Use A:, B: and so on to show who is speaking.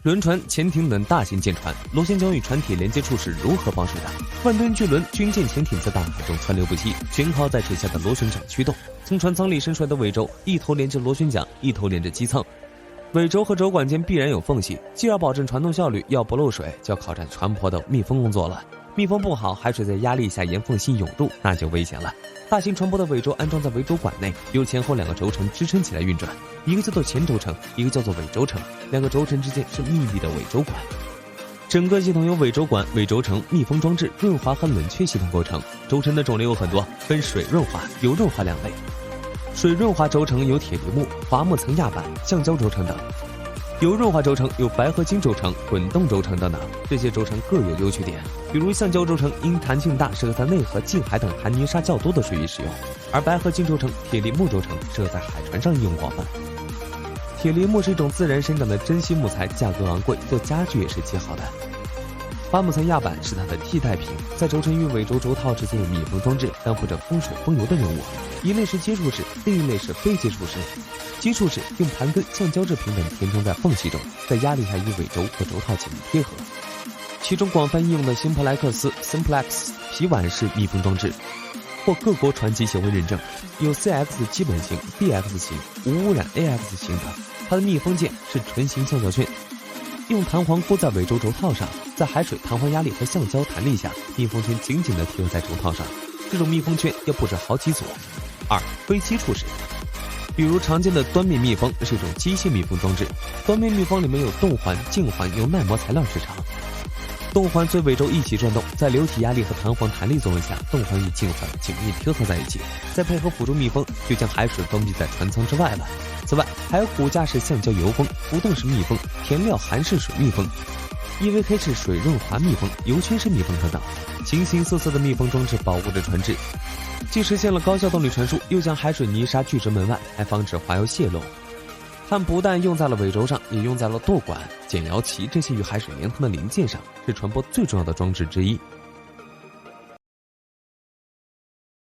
A: 轮船、潜艇等大型舰船，螺旋桨与船体连接处是如何防水的？万吨巨轮、军舰、潜艇在大海中川流不息，全靠在水下的螺旋桨驱动。从船舱里伸出来的尾轴，一头连着螺旋桨，一头连着机舱。尾轴和轴管间必然有缝隙，既要保证传动效率，要不漏水，就要靠着船舶的密封工作了。密封不好，海水在压力下沿缝隙涌入，那就危险了。大型船舶的尾轴安装在尾轴管内，由前后两个轴承支撑起来运转，一个叫做前轴承，一个叫做尾轴承，两个轴承之间是密闭的尾轴管。整个系统由尾轴管、尾轴承、密封装置、润滑和冷却系统构成。轴承的种类有很多，分水润滑、油润滑两类。水润滑轴承有铁梨木、桦木层压板、橡胶轴承等。油润滑轴承有白合金轴承、滚动轴承等等，这些轴承各有优缺点。比如橡胶轴承因弹性大，适合在内河、近海等含泥沙较多的水域使用；而白合金轴承、铁梨木轴承适合在海船上应用广泛。铁梨木是一种自然生长的珍稀木材，价格昂贵，做家具也是极好的。桦木层压板是它的替代品，在轴承与尾轴轴套之间有密封装置，担负着封水封油的任务。一类是接触式，另一类是非接触式。接触式用盘根、橡胶制平等填充在缝隙中，在压力下与尾轴和轴套紧密贴合。其中广泛应用的辛普莱克斯 Simplex 皮碗式密封装置，获各国船级协会认证，有 CX 基本型、BX 型、无污染 AX 型等。它的密封件是纯型橡胶圈，用弹簧箍在尾轴轴套上，在海水、弹簧压力和橡胶弹力下，密封圈紧紧地贴合在轴套上。这种密封圈要布置好几组。2. 非接触式，比如常见的端面密封是一种机械密封装置，端面密封里面有动环、静环，用耐磨材料制成。动环随尾轴一起转动，在流体压力和弹簧弹力作用下，动环与静环紧密贴合在一起，再配合辅助密封，就将海水封闭在船舱之外了。此外，还有骨架式橡胶油封、浮动式密封、填料含式水密封、EVK 式水润滑密封、油圈式密封等等，形形色色的密封装置保护着船只，既实现了高效动力传输，又将海水泥沙拒之门外，还防止滑油泄漏。它不但用在了尾轴上，也用在了舵管、减摇旗这些与海水连通的零件上，是船舶最重要的装置之一。